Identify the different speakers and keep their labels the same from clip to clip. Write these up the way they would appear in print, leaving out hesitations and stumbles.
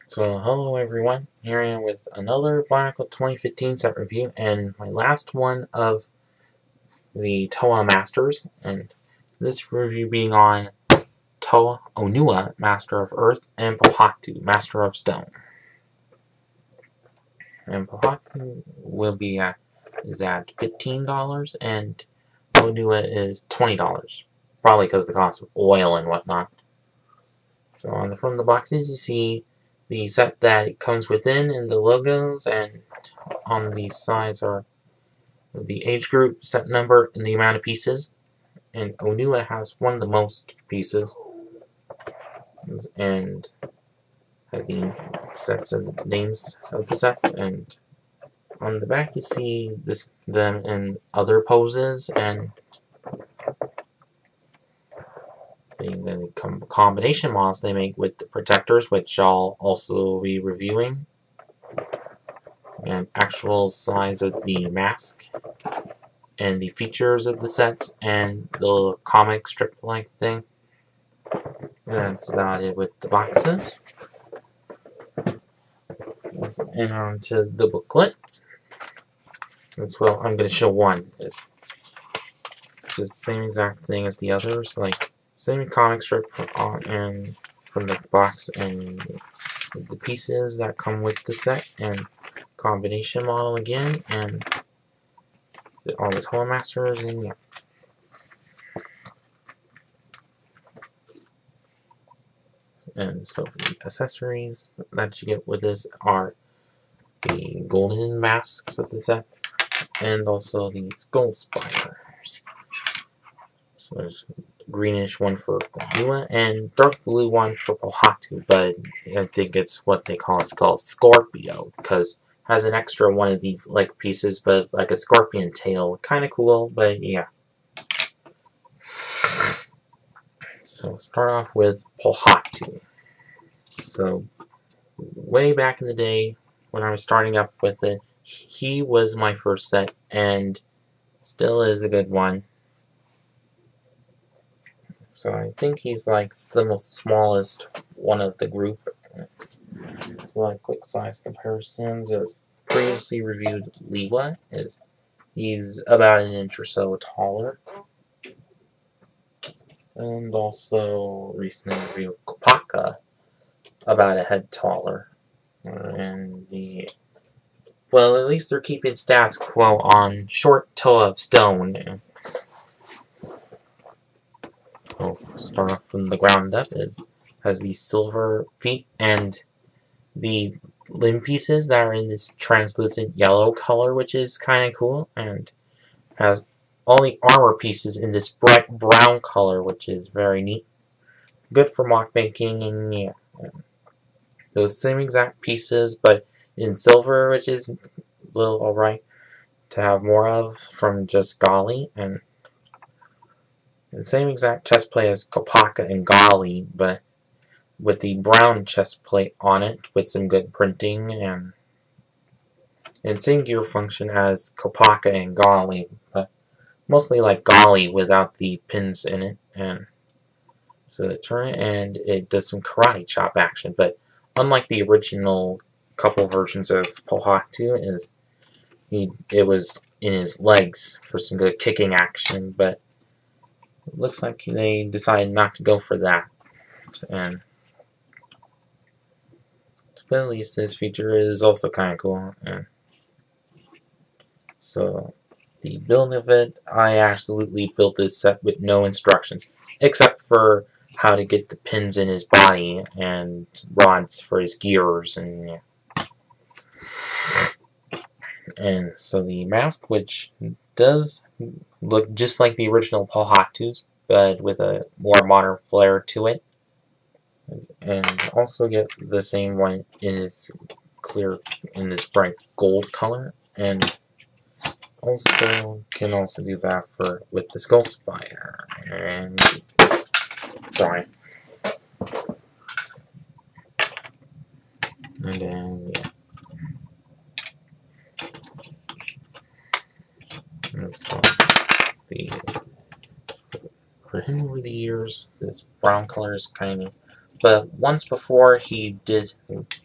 Speaker 1: So hello everyone, here I am with another bionicle 2015 set review and my last one of the Toa Masters, and this review being on Toa Onua, Master of Earth, and Pohatu, Master of Stone. And Pohatu is at $15 and Onua is $20, probably because of the cost of oil and whatnot. So on the front of the boxes you see the set that it comes within and the logos, and on the sides are the age group, set number, and the amount of pieces. And Onua has one of the most pieces, and have the sets of the names of the set. And on the back you see them in other poses and the combination models they make with the protectors, which I'll also be reviewing, and actual size of the mask, and the features of the sets, and the little comic strip-like thing. That's about it with the boxes. And on to the booklets. Well, I'm going to show one. It's the same exact thing as the others, like same comic strip and from the box, and the pieces that come with the set, and combination model again, and all the Toa Masters, and yeah. And so the accessories that you get with this are the golden masks of the set, and also the skull spiders. So there's a greenish one for onua and dark blue one for pohatu, but I think it's what they call Scorpio, because it has an extra one of these like pieces, but like a scorpion tail. Kind of cool, but yeah. So start off with pohatu. So way back in the day when I was starting up with it, he was my first set and still is a good one. So I think he's like the most smallest one of the group. So like quick size comparisons, as previously reviewed, Liwa he's about an inch or so taller. And also recently reviewed Kopaka, about a head taller. And well, at least they're keeping status quo on short Toa of Stone. We'll start off from the ground up. Has these silver feet and the limb pieces that are in this translucent yellow color, which is kind of cool, and has all the armor pieces in this bright brown color, which is very neat. Good for mock making, and yeah, those same exact pieces, but in silver, which is a little alright to have more of from just Gali, and the same exact chest plate as Kopaka and Gali, but with the brown chest plate on it with some good printing, and same gear function as Kopaka and Gali, but mostly like Gali without the pins in it. And so the turn, and it does some karate chop action, but unlike the original couple versions of Pohatu, it was in his legs for some good kicking action, but it looks like they decided not to go for that. And but at least this feature is also kind of cool. And so the build of it, I absolutely built this set with no instructions, except for how to get the pins in his body and rods for his gears, and yeah. And so the mask, which does look just like the original Pohatu's, but with a more modern flair to it, and also get the same one in this bright gold color, and also can also do that with the skull spider, and sorry, and then yeah. And so for him over the years, this brown color is kind of But once before he did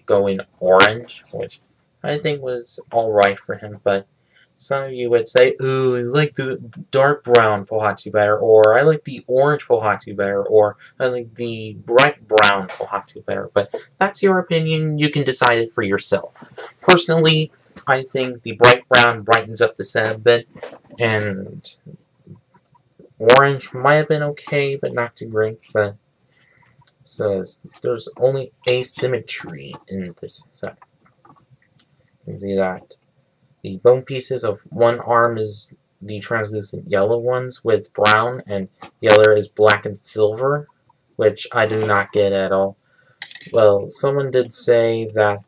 Speaker 1: go in orange, which I think was alright for him, but some of you would say, ooh, I like the dark brown pohatu better, or I like the orange pohatu better, or I like the bright brown pohatu better. But that's your opinion, you can decide it for yourself. Personally, I think the bright brown brightens up the set a bit, and orange might have been okay, but not too great. But says there's only asymmetry in this set. You can see that the bone pieces of one arm is the translucent yellow ones with brown, and the other is black and silver, which I do not get at all. Well, someone did say that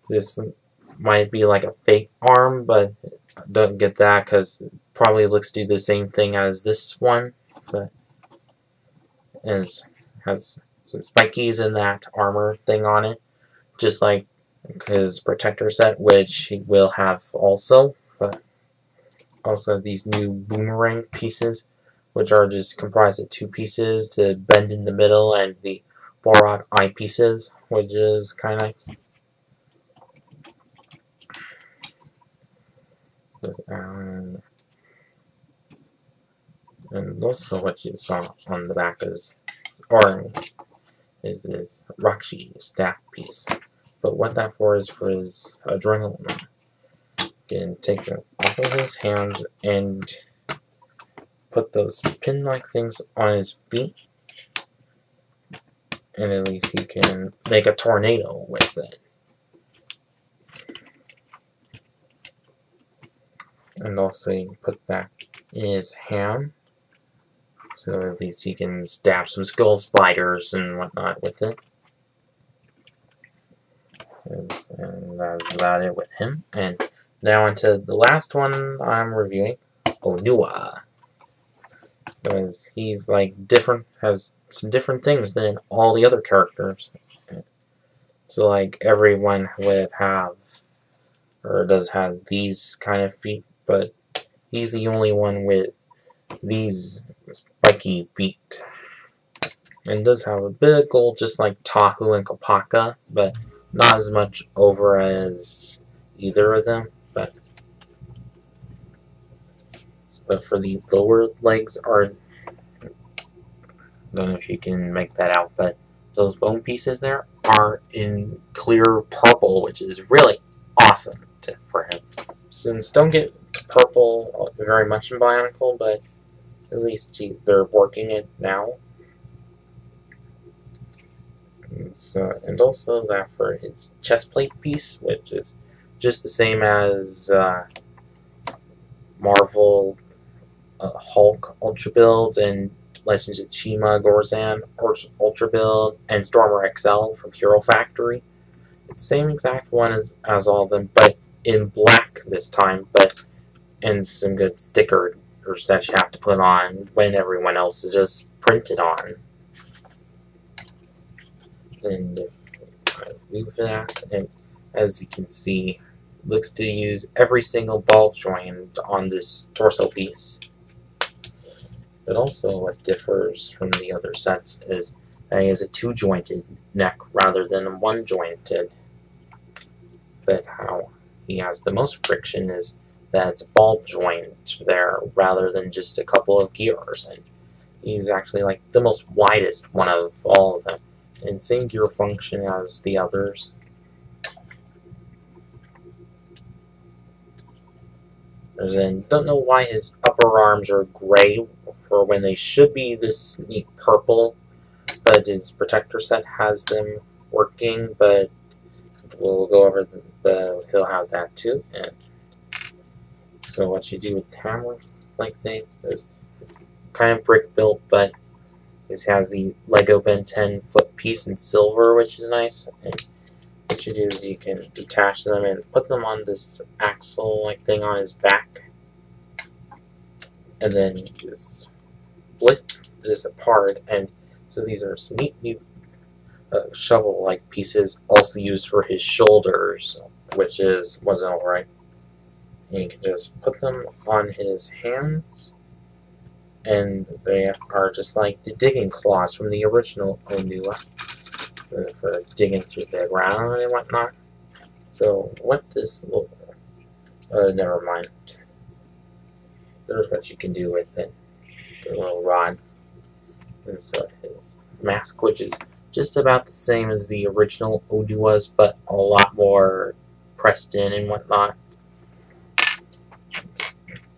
Speaker 1: this might be like a fake arm, but I don't get that because it probably looks to do the same thing as this one, but it has some spikies in that armor thing on it, just like his protector set, which he will have also. But also these new boomerang pieces, which are just comprised of two pieces to bend in the middle, and the Borat eye pieces, which is kind of nice. And also what you saw on the back is orange is this Rakshi staff piece. But what that for is for his adrenaline. You can take it off of his hands and put those pin-like things on his feet, and at least he can make a tornado with it. And also you can put that in his hand, so at least he can stab some skull spiders and whatnot with it. And that's about it with him. And now onto the last one I'm reviewing, Onua. Because he's like different, has some different things than all the other characters. So like everyone would have, or does have these kind of feet, but he's the only one with these spiky feet. And does have a bit of gold just like Tahu and Kopaka, but not as much over as either of them. But for the lower legs are, I don't know if you can make that out, but those bone pieces there are in clear purple, which is really awesome for him. Since don't get purple very much in Bionicle, but at least they're working it now. And also that for his chest plate piece, which is just the same as Marvel Hulk Ultra Builds and Legends of Chima Gorzan Ultra Build and Stormer XL from Hero Factory. It's the same exact one as all of them, but in black this time, but and some good stickers that you have to put on when everyone else is just printed on. And move that, and as you can see, looks to use every single ball joint on this torso piece. But also what differs from the other sets is that he has a two-jointed neck rather than a one-jointed. But how he has the most friction is that it's ball joint there rather than just a couple of gears. And he's actually like the most widest one of all of them. And same gear function as the others. As in, don't know why his upper arms are gray for when they should be this neat purple, but his protector set has them working, but we'll go over he'll have that too. And so what you do with the hammer like thing is it's kind of brick built, but this has the Lego Ben 10-foot piece in silver, which is nice. And what you do is you can detach them and put them on this axle-like thing on his back. And then just split this apart. And so these are some neat new shovel-like pieces, also used for his shoulders, which wasn't alright. And you can just put them on his hands. And they are just like the digging claws from the original Onua. for digging through the ground and whatnot. So what this little, never mind. There's what you can do with it. The little rod. And so his mask, which is just about the same as the original onua's, but a lot more pressed in and whatnot.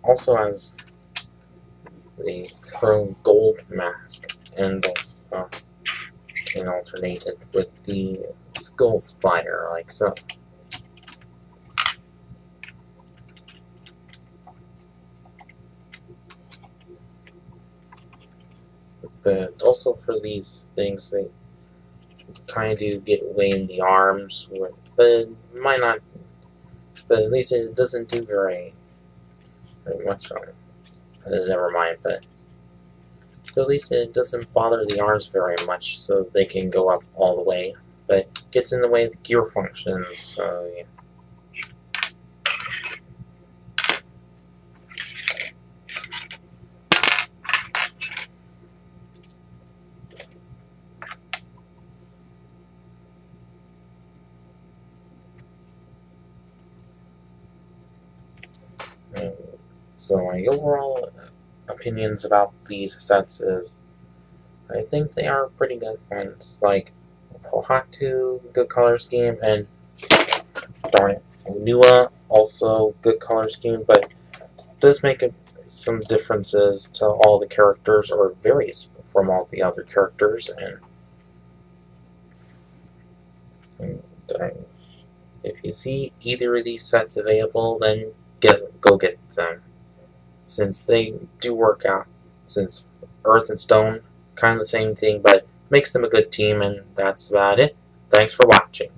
Speaker 1: Also has the chrome gold mask, and also can alternate it with the skull spider, like so. But also for these things, they kind of do get away in the arms, but might not. But at least it doesn't do very much on it. Never mind, but at least it doesn't bother the arms very much, so they can go up all the way. But gets in the way of the gear functions, so yeah. So my overall opinions about these sets is I think they are pretty good ones. Like pohatu, good color scheme, and darn it, onua, also good color scheme, but does make some differences to all the characters, or varies from all the other characters, and if you see either of these sets available, then go get them, since they do work out. Since Earth and Stone, kind of the same thing, but makes them a good team, and that's about it. Thanks for watching.